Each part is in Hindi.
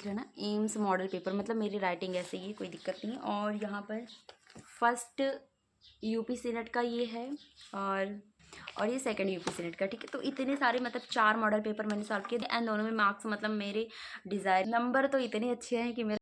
देख लेना एम्स मॉडल पेपर, मतलब मेरी राइटिंग ऐसे ही है, कोई दिक्कत नहीं। और यहाँ पर फर्स्ट यूपी सीनेट का ये है और ये सेकंड यूपी सीनेट का, ठीक है। तो इतने सारे मतलब 4 मॉडल पेपर मैंने सॉल्व किए एंड दोनों में मार्क्स मतलब मेरे डिज़ायर नंबर तो इतने अच्छे हैं कि मेरे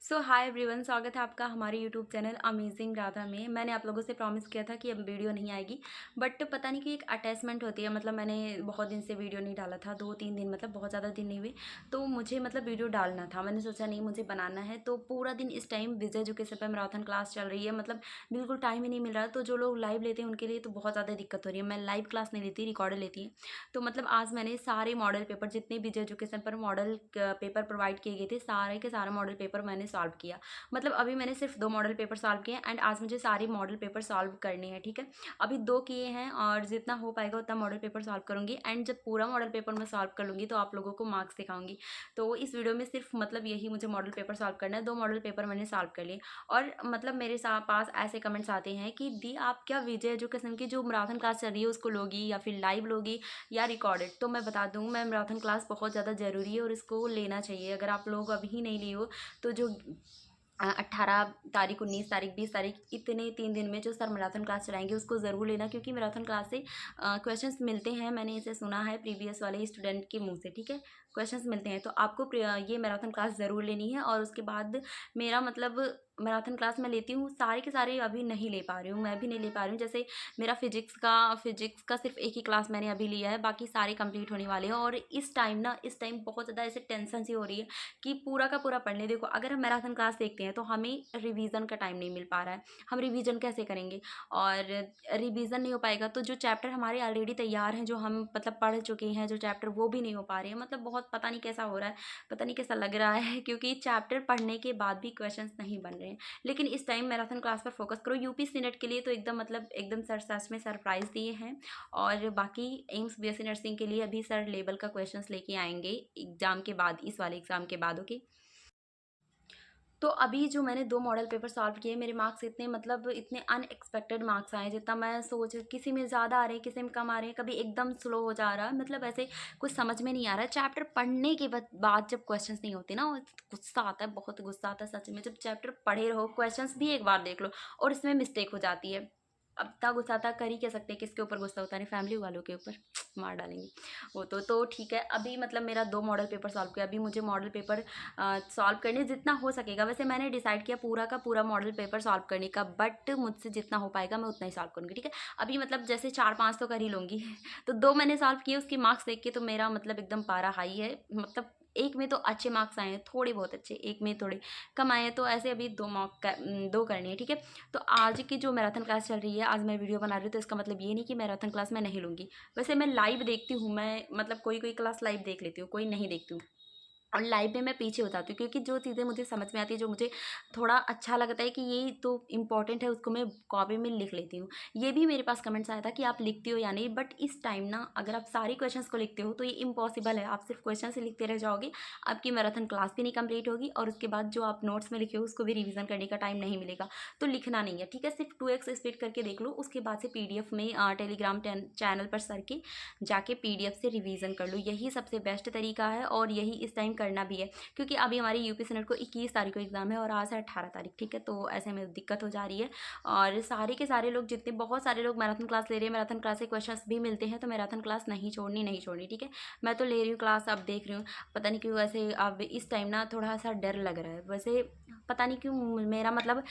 सो हाय एवरीवन, स्वागत है आपका हमारे यूट्यूब चैनल अमेजिंग राधा में। मैंने आप लोगों से प्रॉमिस किया था कि अब वीडियो नहीं आएगी, बट पता नहीं कि एक अटैचमेंट होती है, मतलब मैंने बहुत दिन से वीडियो नहीं डाला था, 2-3 दिन, मतलब बहुत ज़्यादा दिन नहीं हुए, तो मुझे मतलब वीडियो डालना था। मैंने सोचा नहीं मुझे बनाना है, तो पूरा दिन इस टाइम विजय एजुकेशन पर मैराथन क्लास चल रही है, मतलब बिल्कुल टाइम ही नहीं मिल रहा। तो जो लोग लाइव लेते हैं उनके लिए तो बहुत ज़्यादा दिक्कत हो रही है। मैं लाइव क्लास नहीं लेती, रिकॉर्ड लेती है। तो मतलब आज मैंने सारे मॉडल पेपर जितने विजय एजुकेशन पर मॉडल पेपर प्रोवाइड किए गए थे, सारे के सारे मॉडल पेपर मैंने सॉल्व किया। मतलब अभी मैंने सिर्फ 2 मॉडल पेपर सॉल्व किए हैं एंड आज मुझे सारे मॉडल पेपर सॉल्व करने हैं, ठीक है। अभी 2 किए हैं और जितना हो पाएगा उतना मॉडल पेपर सॉल्व करूँगी एंड जब पूरा मॉडल पेपर मैं सॉल्व कर लूँगी तो आप लोगों को मार्क्स दिखाऊंगी। तो इस वीडियो में सिर्फ मतलब यही मुझे मॉडल पेपर सॉल्व करना है। 2 मॉडल पेपर मैंने सॉल्व कर लिए और मतलब मेरे पास ऐसे कमेंट्स आते हैं कि दी आप क्या विजय एजुकेशन की जो मैराथन क्लास चल रही है उसको लोगी या फिर लाइव लोगी या रिकॉर्डेड। तो मैं बता दूँ, मैं मैराथन क्लास बहुत ज़्यादा ज़रूरी है और इसको लेना चाहिए। अगर आप लोग अभी नहीं लिए हो तो जो 18 तारीख, 19 तारीख, 20 तारीख, इतने 3 दिन में जो सर मैराथन क्लास चलाएंगे उसको ज़रूर लेना, क्योंकि मैराथन क्लास से क्वेश्चंस मिलते हैं। मैंने इसे सुना है प्रीवियस वाले स्टूडेंट के मुंह से, ठीक है। क्वेश्चंस मिलते हैं तो आपको ये मैराथन क्लास ज़रूर लेनी है। और उसके बाद मेरा मतलब मैराथन क्लास मैं लेती हूँ, सारे के सारे अभी नहीं ले पा रही हूँ, मैं भी नहीं ले पा रही हूँ। जैसे मेरा फिजिक्स का सिर्फ एक ही क्लास मैंने अभी लिया है, बाकी सारे कंप्लीट होने वाले हैं। और इस टाइम बहुत ज़्यादा ऐसे टेंशन सी हो रही है कि पूरा का पूरा पढ़ लें। देखो, अगर हम मैराथन क्लास देखते हैं तो हमें रिवीजन का टाइम नहीं मिल पा रहा है, हम रिवीजन कैसे करेंगे। और रिवीजन नहीं हो पाएगा तो जो चैप्टर हमारे ऑलरेडी तैयार हैं, जो हम मतलब पढ़ चुके हैं जो चैप्टर, वो भी नहीं हो पा रहे हैं। मतलब बहुत पता नहीं कैसा हो रहा है, पता नहीं कैसा लग रहा है, क्योंकि चैप्टर पढ़ने के बाद भी क्वेश्चंस नहीं बन रहे हैं। लेकिन इस टाइम मैराथन क्लास पर फोकस करो। यूपी सीनेट के लिए तो एकदम मतलब एकदम सर सच में सरप्राइज दिए हैं। और बाकी एम्स बीएससी नर्सिंग के लिए अभी सर लेवल का क्वेश्चंस लेके आएंगे एग्जाम के बाद, इस वाले एग्जाम के बाद, ओके। तो अभी जो मैंने 2 मॉडल पेपर सॉल्व किए, मेरे मार्क्स इतने मतलब इतने अनएक्सपेक्टेड मार्क्स आए, जितना मैं सोच, किसी में ज़्यादा आ रहे हैं, किसी में कम आ रहे हैं, कभी एकदम स्लो हो जा रहा है, मतलब ऐसे कुछ समझ में नहीं आ रहा है। चैप्टर पढ़ने के बाद जब क्वेश्चंस नहीं होते ना, गुस्सा आता है, बहुत गुस्सा आता है सच में। जब चैप्टर पढ़े रहो, क्वेश्चंस भी एक बार देख लो और इसमें मिस्टेक हो जाती है, अब इतना गुस्सा आता, कर ही क्या सकते हैं। किसके ऊपर गुस्सा होता है, फैमिली वालों के ऊपर मार डालेंगे वो तो ठीक है। अभी मतलब मेरा 2 मॉडल पेपर सॉल्व किया, अभी मुझे मॉडल पेपर सॉल्व करने जितना हो सकेगा, वैसे मैंने डिसाइड किया पूरा का पूरा मॉडल पेपर सॉल्व करने का, बट मुझसे जितना हो पाएगा मैं उतना ही सॉल्व करूँगी, ठीक है। अभी मतलब जैसे 4-5 तो कर ही लूँगी तो 2 मैंने सॉल्व किए, उसके मार्क्स देख के तो मेरा मतलब एकदम पारा हाई है। मतलब एक में तो अच्छे मार्क्स आए हैं, थोड़े बहुत अच्छे, एक में थोड़े कम आए हैं, तो ऐसे अभी 2 करनी है, ठीक है। तो आज की जो मैराथन क्लास चल रही है, आज मैं वीडियो बना रही हूँ, तो इसका मतलब ये नहीं कि मैराथन क्लास मैं नहीं लूँगी। वैसे मैं लाइव देखती हूँ, मैं मतलब कोई कोई क्लास लाइव देख लेती हूँ, कोई नहीं देखती हूँ। और लाइव में मैं पीछे हो जाती हूँ, क्योंकि जो चीज़ें मुझे समझ में आती है, जो मुझे थोड़ा अच्छा लगता है कि ये तो इम्पॉर्टेंट है, उसको मैं कॉपी में लिख लेती हूँ। ये भी मेरे पास कमेंट्स आया था कि आप लिखती हो या नहीं, बट इस टाइम ना अगर आप सारे क्वेश्चंस को लिखते हो तो ये इम्पॉसिबल है। आप सिर्फ क्वेश्चन से लिखते रह जाओगे, आपकी मैराथन क्लास भी नहीं कंप्लीट होगी और उसके बाद जो आप नोट्स में लिखे हो उसको भी रिवीजन करने का टाइम नहीं मिलेगा। तो लिखना नहीं है, ठीक है। सिर्फ 2x स्पीड करके देख लो, उसके बाद से PDF में टेलीग्राम चैनल पर सर के जाके PDF से रिवीजन कर लो। यही सबसे बेस्ट तरीका है और यही इस टाइम करना भी है, क्योंकि अभी हमारी यूपी सीनेट को 21 तारीख को एग्ज़ाम है और आज है 18 तारीख, ठीक है। तो ऐसे में दिक्कत हो जा रही है। और सारे के सारे लोग, जितने बहुत सारे लोग मैराथन क्लास ले रहे हैं, मैराथन क्लास से क्वेश्चंस भी मिलते हैं, तो मैराथन क्लास नहीं छोड़नी, ठीक है। मैं तो ले रही हूँ क्लास, अब देख रही हूँ। पता नहीं क्यों ऐसे अब इस टाइम ना थोड़ा सा डर लग रहा है, वैसे पता नहीं क्यों मेरा मतलब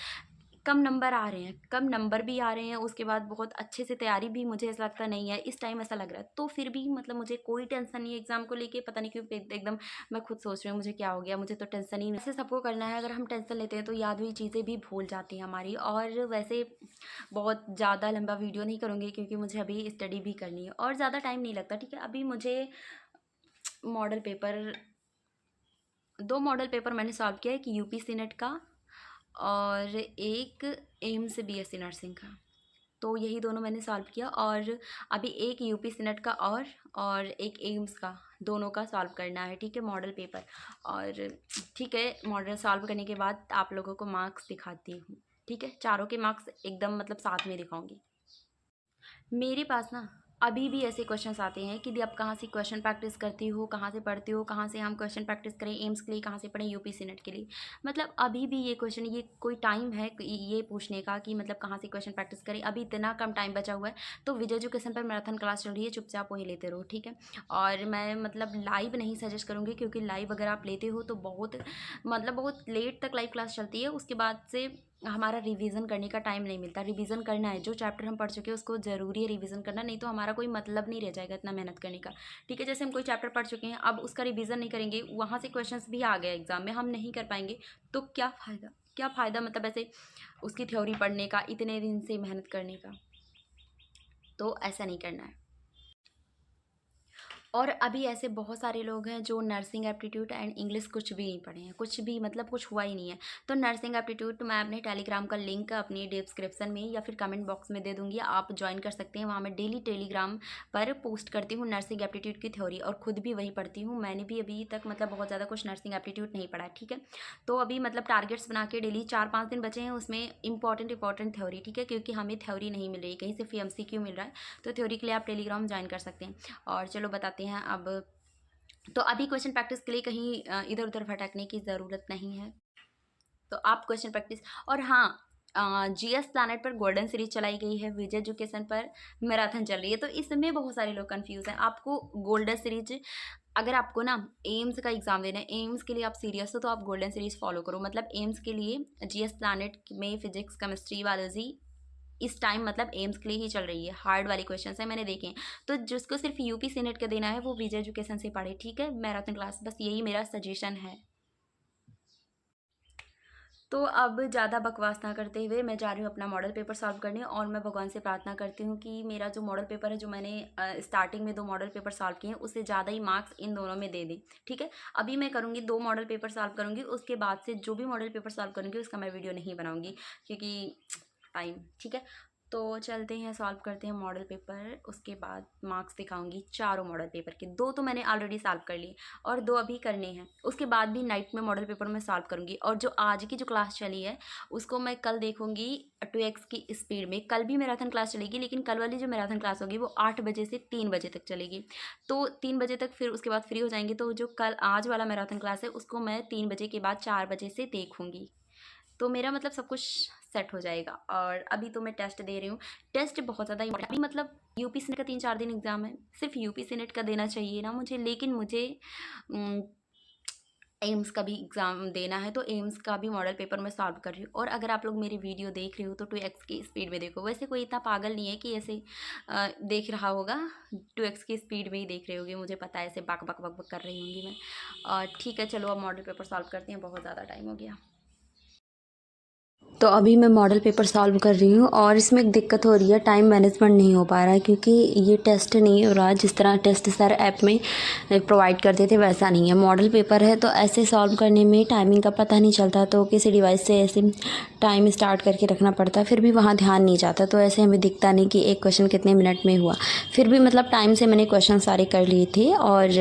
कम नंबर आ रहे हैं, कम नंबर भी आ रहे हैं, उसके बाद बहुत अच्छे से तैयारी भी मुझे ऐसा लगता नहीं है इस टाइम, ऐसा लग रहा है। तो फिर भी मतलब मुझे कोई टेंशन नहीं है एग्ज़ाम को लेके, पता नहीं क्यों एकदम मैं खुद सोच रही हूँ मुझे क्या हो गया, मुझे तो टेंशन ही नहीं। वैसे सबको करना है, अगर हम टेंशन लेते हैं तो याद हुई चीज़ें भी भूल जाती हैं हमारी। और वैसे बहुत ज़्यादा लंबा वीडियो नहीं करूँगी, क्योंकि मुझे अभी स्टडी भी करनी है और ज़्यादा टाइम नहीं लगता, ठीक है। अभी मुझे मॉडल पेपर 2 मॉडल पेपर मैंने सॉल्व किया है, एक यूपी सीनेट का और एक एम्स बीएससी नर्सिंग का। तो यही दोनों मैंने सॉल्व किया और अभी एक यूपी सीनेट का और एक एम्स का, दोनों का सॉल्व करना है, ठीक है, मॉडल पेपर। और ठीक है, मॉडल सॉल्व करने के बाद आप लोगों को मार्क्स दिखाती हूँ, ठीक है। चारों के मार्क्स एकदम मतलब साथ में दिखाऊंगी। मेरे पास ना अभी भी ऐसे क्वेश्चंस आते हैं कि दी आप कहाँ से क्वेश्चन प्रैक्टिस करती हो, कहाँ से पढ़ती हो, कहाँ से हम क्वेश्चन प्रैक्टिस करें एम्स के लिए, कहाँ से पढ़ें यूपीसी नेट के लिए। मतलब अभी भी ये क्वेश्चन, ये कोई टाइम है ये पूछने का कि मतलब कहाँ से क्वेश्चन प्रैक्टिस करें? अभी इतना कम टाइम बचा हुआ है। तो विजय एजुकेशन पर मैराथन क्लास चल रही है, चुपचाप वही लेते रहो, ठीक है। और मैं मतलब लाइव नहीं सजेस्ट करूँगी, क्योंकि लाइव अगर आप लेते हो तो बहुत लेट तक लाइव क्लास चलती है। उसके बाद से हमारा रिवीजन करने का टाइम नहीं मिलता। रिवीजन करना है, जो चैप्टर हम पढ़ चुके हैं उसको ज़रूरी है रिवीजन करना, नहीं तो हमारा कोई मतलब नहीं रह जाएगा इतना मेहनत करने का, ठीक है। जैसे हम कोई चैप्टर पढ़ चुके हैं, अब उसका रिवीजन नहीं करेंगे, वहाँ से क्वेश्चंस भी आ गए एग्जाम में, हम नहीं कर पाएंगे, तो क्या फ़ायदा, क्या फ़ायदा मतलब ऐसे उसकी थ्योरी पढ़ने का, इतने दिन से मेहनत करने का। तो ऐसा नहीं करना है। और अभी ऐसे बहुत सारे लोग हैं जो नर्सिंग एप्टीट्यूड एंड इंग्लिश कुछ भी नहीं पढ़े हैं, कुछ भी मतलब कुछ हुआ ही नहीं है। तो नर्सिंग एप्टीट्यूड मैं अपने टेलीग्राम का लिंक अपनी डिस्क्रिप्शन में या फिर कमेंट बॉक्स में दे दूँगी, आप ज्वाइन कर सकते हैं। वहाँ मैं डेली टेलीग्राम पर पोस्ट करती हूँ नर्सिंग एप्टीट्यूड की थ्योरी, और खुद भी वही पढ़ती हूँ। मैंने भी अभी तक मतलब बहुत ज़्यादा कुछ नर्सिंग एप्टीट्यूड नहीं पढ़ा है, ठीक है। तो अभी मतलब टारगेट्स बना के डेली 4-5 दिन बचे हैं, उसमें इंपॉर्टेंट थ्योरी, ठीक है, क्योंकि हमें थ्योरी नहीं मिल रही, कहीं सिर्फ MCQ मिल रहा है। तो थ्योरी के लिए आप टेलीग्राम ज्वाइन कर सकते हैं। और चलो बताते हैं अब। तो अभी क्वेश्चन प्रैक्टिस के लिए कहीं इधर उधर भटकने की ज़रूरत नहीं है। तो आप क्वेश्चन प्रैक्टिस, और हाँ, GS प्लैनेट पर गोल्डन सीरीज चलाई गई है, विजय एजुकेशन पर मैराथन चल रही है। तो इसमें बहुत सारे लोग कंफ्यूज हैं। आपको गोल्डन सीरीज, अगर आपको ना एम्स का एग्जाम देना है, एम्स के लिए आप सीरियस हो, तो आप गोल्डन सीरीज फॉलो करो। मतलब एम्स के लिए GS प्लैनेट में फिजिक्स, केमिस्ट्री, बायोलॉजी इस टाइम मतलब एम्स के लिए ही चल रही है। हार्ड वाले क्वेश्चन है, मैंने देखे हैं। तो जिसको सिर्फ यूपी नेट का देना है वो विजय एजुकेशन से पढ़े, ठीक है, मैराथन क्लास, बस यही मेरा सजेशन है। तो अब ज़्यादा बकवास ना करते हुए मैं जा रही हूँ अपना मॉडल पेपर सॉल्व करने, और मैं भगवान से प्रार्थना करती हूँ कि मेरा जो मॉडल पेपर है, जो मैंने स्टार्टिंग में 2 मॉडल पेपर सॉल्व किए हैं, उससे ज़्यादा ही मार्क्स इन दोनों में दे दें, ठीक है। अभी मैं करूँगी 2 मॉडल पेपर सॉल्व करूँगी, उसके बाद से जो भी मॉडल पेपर सॉल्व करूँगी उसका मैं वीडियो नहीं बनाऊँगी, क्योंकि टाइम, ठीक है। तो चलते हैं, सॉल्व करते हैं मॉडल पेपर, उसके बाद मार्क्स दिखाऊंगी चारों मॉडल पेपर के। 2 तो मैंने ऑलरेडी सॉल्व कर लिए और 2 अभी करने हैं। उसके बाद भी नाइट में मॉडल पेपर में सॉल्व करूंगी। और जो आज की जो क्लास चली है उसको मैं कल देखूंगी 2x की स्पीड में। कल भी मैराथन क्लास चलेगी, लेकिन कल वाली जो मैराथन क्लास होगी वो 8 बजे से 3 बजे तक चलेगी। तो 3 बजे तक फिर उसके बाद फ्री हो जाएंगे। तो जो कल आज वाला मैराथन क्लास है उसको मैं 3 बजे के बाद 4 बजे से देखूंगी। तो मेरा मतलब सब कुछ सेट हो जाएगा। और अभी तो मैं टेस्ट दे रही हूँ। टेस्ट बहुत ज़्यादा इम्पोर्टेंट, अभी मतलब यूपी सीनेट का 3-4 दिन एग्जाम है, सिर्फ यूपी सीनेट का देना चाहिए ना मुझे, लेकिन मुझे एम्स का भी एग्ज़ाम देना है। तो एम्स का भी मॉडल पेपर मैं सॉल्व कर रही हूँ। और अगर आप लोग मेरी वीडियो देख रहे हो तो 2x की स्पीड में देखो। वैसे कोई इतना पागल नहीं है कि ऐसे देख रहा होगा, 2x की स्पीड में ही देख रहे होगे, मुझे पता है, ऐसे बक बक बक बक कर रही होंगी मैं। और ठीक है, चलो अब मॉडल पेपर सॉल्व करते हैं, बहुत ज़्यादा टाइम हो गया। तो अभी मैं मॉडल पेपर सॉल्व कर रही हूँ, और इसमें एक दिक्कत हो रही है, टाइम मैनेजमेंट नहीं हो पा रहा है, क्योंकि ये टेस्ट नहीं हो रहा जिस तरह टेस्ट सर ऐप में प्रोवाइड करते थे वैसा नहीं है। मॉडल पेपर है तो ऐसे सॉल्व करने में टाइमिंग का पता नहीं चलता, तो किसी डिवाइस से ऐसे टाइम स्टार्ट करके रखना पड़ता है, फिर भी वहाँ ध्यान नहीं जाता, तो ऐसे हमें दिखता नहीं कि एक क्वेश्चन कितने मिनट में हुआ। फिर भी मतलब टाइम से मैंने क्वेश्चन सारे कर लिए थे। और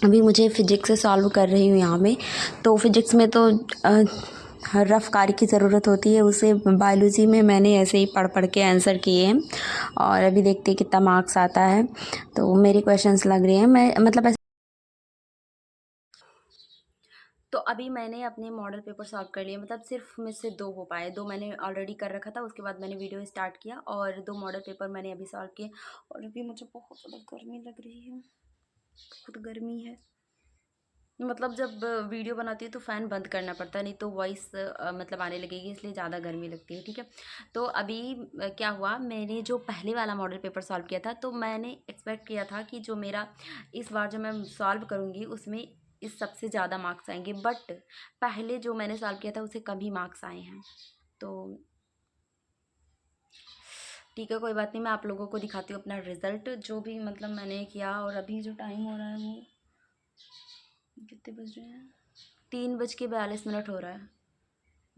अभी मुझे फ़िज़िक्स से सॉल्व कर रही हूँ यहाँ में। तो फिज़िक्स में तो रफ़ कार्य की ज़रूरत होती है, उसे बायोलॉजी में मैंने ऐसे ही पढ़ पढ़ के आंसर किए हैं। और अभी देखते हैं कितना मार्क्स आता है। तो मेरे क्वेश्चंस लग रहे हैं, मैं मतलब ऐसे। तो अभी मैंने अपने मॉडल पेपर सॉल्व कर लिए, मतलब सिर्फ मुझसे 2 हो पाए। 2 मैंने ऑलरेडी कर रखा था, उसके बाद मैंने वीडियो स्टार्ट किया, और 2 मॉडल पेपर मैंने अभी सॉल्व किए। और अभी मुझे बहुत ज़्यादा गर्मी लग रही है, बहुत गर्मी है। मतलब जब वीडियो बनाती हूँ तो फ़ैन बंद करना पड़ता है, नहीं तो वॉइस मतलब आने लगेगी, इसलिए ज़्यादा गर्मी लगती है, ठीक है। तो अभी क्या हुआ, मैंने जो पहले वाला मॉडल पेपर सॉल्व किया था, तो मैंने एक्सपेक्ट किया था कि जो मेरा इस बार जो मैं सॉल्व करूँगी उसमें इस सबसे ज़्यादा मार्क्स आएंगे, बट पहले जो मैंने सॉल्व किया था उसे कम ही मार्क्स आए हैं। तो ठीक है, कोई बात नहीं, मैं आप लोगों को दिखाती हूँ अपना रिज़ल्ट, जो भी मतलब मैंने किया। और अभी जो टाइम हो रहा है वो कितने बज रहे हैं, 3:42 हो रहा है।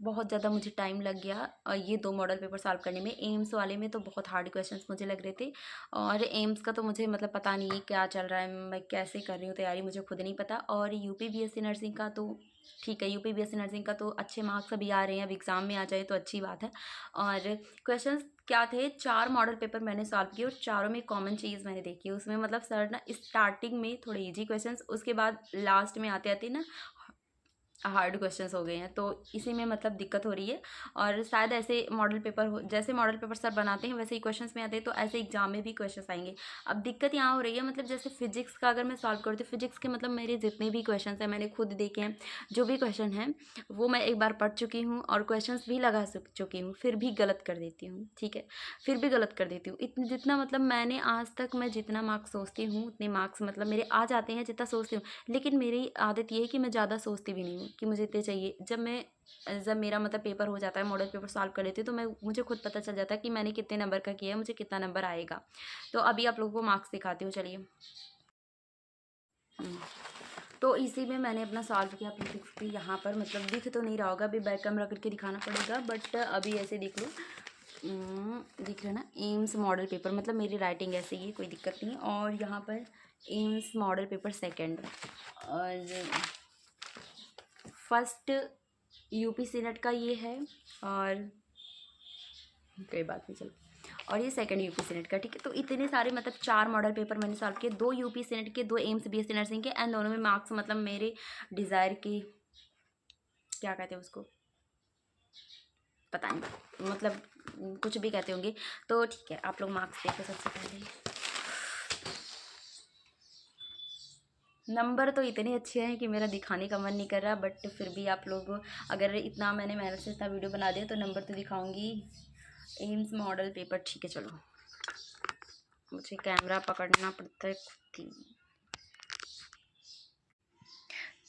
बहुत ज़्यादा मुझे टाइम लग गया ये 2 मॉडल पेपर सॉल्व करने में। एम्स वाले में तो बहुत हार्ड क्वेश्चंस मुझे लग रहे थे, और एम्स का तो मुझे मतलब पता नहीं है क्या चल रहा है, मैं कैसे कर रही हूँ तैयारी, मुझे खुद नहीं पता। और यूपी बीएससी नर्सिंग का तो ठीक है, यूपी बीएससी नर्सिंग का तो अच्छे मार्क्स अभी आ रहे हैं, अब एग्ज़ाम में आ जाए तो अच्छी बात है। और क्वेश्चंस क्या थे, 4 मॉडल पेपर मैंने सॉल्व किए और चारों में कॉमन चीज़ मैंने देखी। उसमें मतलब सर ना स्टार्टिंग में थोड़े ईजी क्वेश्चंस, उसके बाद लास्ट में आते आते ना हार्ड क्वेश्चंस हो गए हैं, तो इसी में मतलब दिक्कत हो रही है। और शायद ऐसे मॉडल पेपर हो, जैसे मॉडल पेपर सर बनाते हैं वैसे ही क्वेश्चंस में आते हैं, तो ऐसे एग्जाम में भी क्वेश्चंस आएंगे। अब दिक्कत यहाँ हो रही है, मतलब जैसे फिजिक्स का अगर मैं सॉल्व करती हूँ, फिजिक्स के मतलब मेरे जितने भी क्वेश्चन हैं मैंने खुद देखे हैं, जो भी क्वेश्चन हैं वो मैं एक बार पढ़ चुकी हूँ और क्वेश्चन भी लगा चुकी हूँ, फिर भी गलत कर देती हूँ। ठीक है, फिर भी गलत कर देती हूँ। इतनी जितना मतलब मैंने आज तक मैं जितना मार्क्स सोचती हूँ उतने मार्क्स मतलब मेरे आ जाते हैं जितना सोचती हूँ, लेकिन मेरी आदत ये है कि मैं ज़्यादा सोचती भी नहीं हूँ कि मुझे इतने चाहिए। जब मेरा मतलब पेपर हो जाता है, मॉडल पेपर सॉल्व कर लेती हूँ, तो मुझे खुद पता चल जाता है कि मैंने कितने नंबर का किया है, मुझे कितना नंबर आएगा। तो अभी आप लोगों को मार्क्स दिखाती हूँ, चलिए। तो इसी में मैंने अपना सॉल्व किया फिजिक्स की। यहाँ पर मतलब दिख तो नहीं रहा होगा, अभी बैक कैमरा करके दिखाना पड़ेगा, बट अभी ऐसे देख लो। दिख रहा है ना, एम्स मॉडल पेपर, मतलब मेरी राइटिंग ऐसे ही, कोई दिक्कत नहीं। और यहाँ पर एम्स मॉडल पेपर सेकेंड, और फर्स्ट यूपी सीनेट का ये है, और कोई बात नहीं, चलो। और ये सेकंड यूपी सीनेट का, ठीक है। तो इतने सारे मतलब 4 मॉडल पेपर मैंने सॉल्व किए, 2 यूपी सीनेट के, 2 एम्स बीएससी नर्सिंग के, एंड दोनों में मार्क्स मतलब मेरे डिज़ायर की, क्या कहते हैं उसको, पता नहीं, मतलब कुछ भी कहते होंगे। तो ठीक है, आप लोग मार्क्स देखो। सबसे पहले नंबर तो इतने अच्छे हैं कि मेरा दिखाने का मन नहीं कर रहा, बट फिर भी आप लोग, अगर इतना मैंने मेहनत से इतना वीडियो बना दिया तो नंबर तो दिखाऊंगी। एम्स मॉडल पेपर, ठीक है, चलो। मुझे कैमरा पकड़ना पड़ता है खुद ही।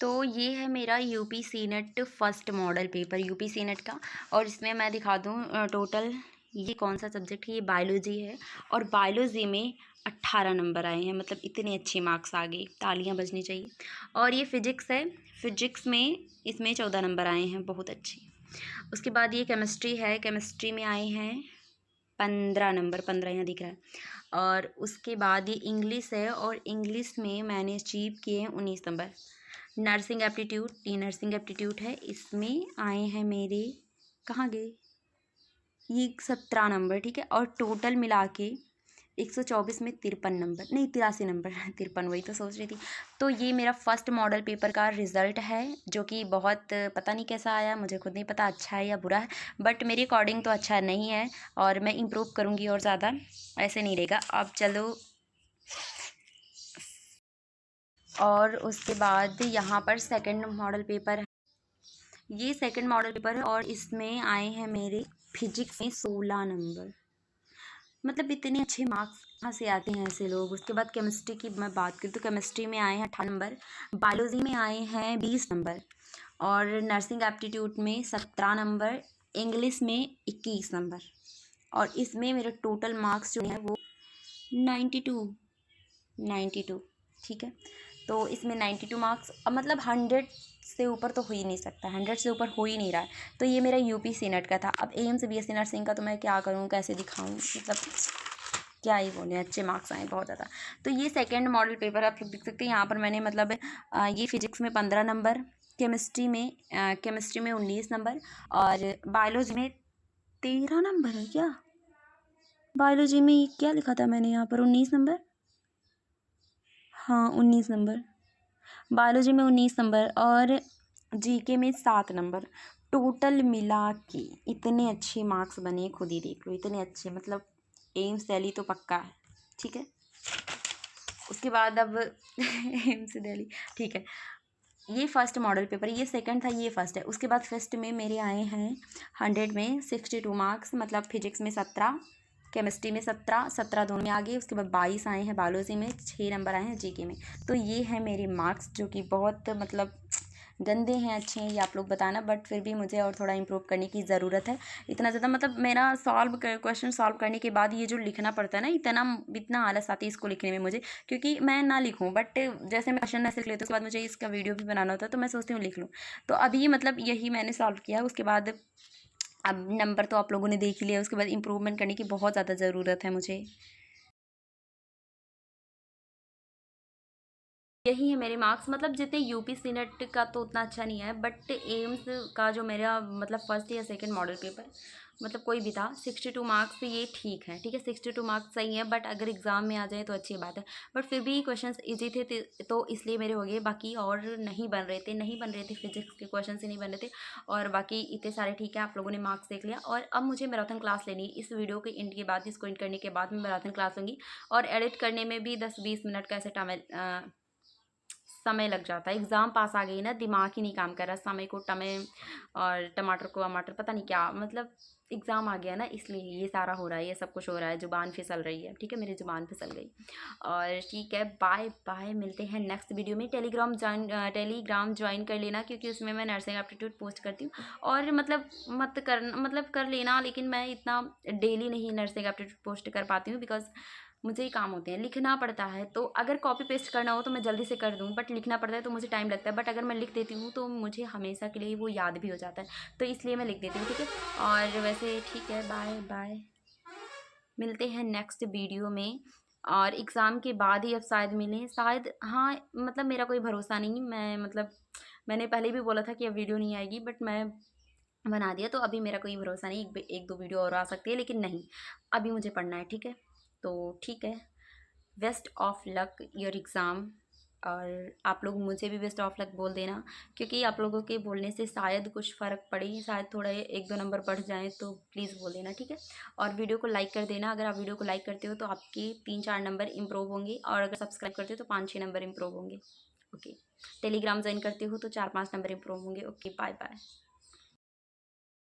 तो ये है मेरा UP senate first model paper, UP senate का। और इसमें मैं दिखा दूँ टोटल, ये कौन सा सब्जेक्ट है, ये बायोलॉजी है, और बायोलॉजी में 18 नंबर आए हैं, मतलब इतने अच्छे मार्क्स आ गए, तालियां बजनी चाहिए। और ये फिजिक्स है, फिजिक्स में इसमें 14 नंबर आए हैं, बहुत अच्छी। उसके बाद ये केमिस्ट्री है, केमिस्ट्री में आए हैं 15 नंबर, 15 यहाँ दिख रहा है। और उसके बाद ये इंग्लिश है, और इंग्लिश में मैंने अचीव किए हैं 19 number. Nursing aptitude, T nursing aptitude है, इसमें आए हैं मेरे, कहाँ गए, ये 17 नंबर, ठीक है। और टोटल मिला के 124 में 53 नंबर, नहीं 83 नंबर 53, वही तो सोच रही थी। तो ये मेरा फर्स्ट मॉडल पेपर का रिज़ल्ट है, जो कि बहुत पता नहीं कैसा आया, मुझे खुद नहीं पता अच्छा है या बुरा है, बट मेरे अकॉर्डिंग तो अच्छा नहीं है, और मैं इम्प्रूव करूँगी और ज़्यादा, ऐसे नहीं रहेगा। अब चलो, और उसके बाद यहाँ पर सेकंड मॉडल पेपर है, ये सेकंड मॉडल पेपर है, और इसमें आए हैं मेरे फिजिक्स में 16 नंबर। मतलब इतने अच्छे मार्क्स कहाँ से आते हैं ऐसे लोग। उसके बाद केमिस्ट्री की मैं बात करूँ तो केमिस्ट्री में आए हैं 18 नंबर, बायोलॉजी में आए हैं 20 नंबर, और नर्सिंग एप्टीट्यूड में 17 नंबर, इंग्लिश में 21 नंबर, और इसमें मेरे टोटल मार्क्स जो हैं वो 92, ठीक है। तो इसमें 92 मार्क्स, अब मतलब 100 से ऊपर तो हो ही नहीं सकता, 100 से ऊपर हो ही नहीं रहा है। तो ये मेरा यूपी सीनेट का था। अब एम्स बीएससी नर्सिंग का तो मैं क्या करूँ, कैसे दिखाऊँ, मतलब क्या ही बोले, अच्छे मार्क्स आए बहुत ज़्यादा। तो ये सेकंड मॉडल पेपर आप लोग देख सकते हैं, यहाँ पर मैंने मतलब ये फिजिक्स में 15 नंबर, केमिस्ट्री में 19 नंबर, और बायोलॉजी में 13 नंबर है क्या, बायोलॉजी में क्या लिखा था मैंने यहाँ पर, 19 नंबर, हाँ 19 नंबर, बायोलॉजी में 19 नंबर, और जीके में 7 नंबर। टोटल मिला के इतने अच्छे मार्क्स बने, खुद ही देख लो, इतने अच्छे, मतलब एम्स दिल्ली तो पक्का है, ठीक है। उसके बाद अब एम्स दिल्ली, ठीक है। ये फर्स्ट मॉडल पेपर, ये सेकंड था, ये फर्स्ट है। उसके बाद फर्स्ट में मेरे आए हैं 100 में 62 मार्क्स, मतलब फिजिक्स में 17, केमिस्ट्री में 17 दोनों में आ गए। उसके बाद 22 आए हैं बायोलॉजी में, 6 नंबर आए हैं जीके में। तो ये है मेरे मार्क्स, जो कि बहुत मतलब गंदे हैं अच्छे हैं ये आप लोग बताना, बट फिर भी मुझे और थोड़ा इम्प्रूव करने की ज़रूरत है। इतना ज़्यादा मतलब मेरा क्वेश्चन सॉल्व करने के बाद ये जो लिखना पड़ता है ना, इतना आलस आती है इसको लिखने में मुझे, क्योंकि मैं ना लिखूँ बट जैसे मैं क्वेश्चन ऐसे लिख लेती हूँ उसके बाद मुझे इसका वीडियो भी बनाना होता है तो मैं सोचती हूँ लिख लूँ। तो अभी मतलब यही मैंने सॉल्व किया, उसके बाद अब नंबर तो आप लोगों ने देख ही लिया, उसके बाद इम्प्रूवमेंट करने की बहुत ज़्यादा ज़रूरत है मुझे। यही है मेरे मार्क्स, मतलब जितने यूपी सीनेट का तो उतना अच्छा नहीं है, बट एम्स का जो मेरा मतलब फर्स्ट या सेकंड मॉडल पेपर मतलब कोई भी था 62 मार्क्स ये ठीक है, ठीक है 62 मार्क्स सही है, बट अगर एग्ज़ाम में आ जाए तो अच्छी बात है। बट फिर भी क्वेश्चंस इजी थे तो इसलिए मेरे हो गए, बाकी और नहीं बन रहे थे फिजिक्स के क्वेश्चन से नहीं बन रहे थे, और बाकी इतने सारे ठीक है। आप लोगों ने मार्क्स देख लिया, और अब मुझे मैराथन क्लास लेनी है इस वीडियो के एंड के बाद, इसको एंड करने के बाद मैं मैराथन क्लास लूँगी, और एडिट करने में भी 10-20 मिनट का ऐसे समय लग जाता है। एग्ज़ाम पास आ गई ना, दिमाग ही नहीं काम कर रहा, समय को टमे और टमाटर को टमाटर, पता नहीं क्या, मतलब एग्ज़ाम आ गया ना इसलिए ये सारा हो रहा है, ये सब कुछ हो रहा है, ज़ुबान फिसल रही है, ठीक है मेरी ज़ुबान फिसल गई। और ठीक है, बाय बाय, मिलते हैं नेक्स्ट वीडियो में। टेलीग्राम ज्वाइन कर लेना, क्योंकि उसमें मैं नर्सिंग एप्टीट्यूड पोस्ट करती हूँ, और मतलब कर लेना, लेकिन मैं इतना डेली नहीं नर्सिंग एप्टीट्यूड पोस्ट कर पाती हूँ, बिकॉज मुझे ही काम होते हैं, लिखना पड़ता है। तो अगर कॉपी पेस्ट करना हो तो मैं जल्दी से कर दूँ, बट लिखना पड़ता है तो मुझे टाइम लगता है, बट अगर मैं लिख देती हूँ तो मुझे हमेशा के लिए वो याद भी हो जाता है, तो इसलिए मैं लिख देती हूँ, ठीक है। और वैसे ठीक है, बाय बाय, मिलते हैं नेक्स्ट वीडियो में, और एग्ज़ाम के बाद ही अब शायद मिलें, शायद, हाँ मतलब मेरा कोई भरोसा नहीं, मैं मतलब मैंने पहले भी बोला था कि अब वीडियो नहीं आएगी, बट मैं बना दिया, तो अभी मेरा कोई भरोसा नहीं, एक दो वीडियो और आ सकती है, लेकिन नहीं, अभी मुझे पढ़ना है, ठीक है। तो ठीक है, best of luck your exam, और आप लोग मुझे भी बेस्ट ऑफ लक बोल देना, क्योंकि आप लोगों के बोलने से शायद कुछ फ़र्क पड़े, शायद थोड़ा एक दो नंबर बढ़ जाएँ, तो प्लीज़ बोल देना, ठीक है। और वीडियो को लाइक कर देना, अगर आप वीडियो को लाइक करते हो तो आपके 3-4 नंबर इम्प्रूव होंगे, और अगर सब्सक्राइब करते हो तो 5-6 नंबर इम्प्रूव होंगे। ओके, टेलीग्राम ज्वाइन करते हो तो 4-5 नंबर इम्प्रूव होंगे। Okay, bye bye.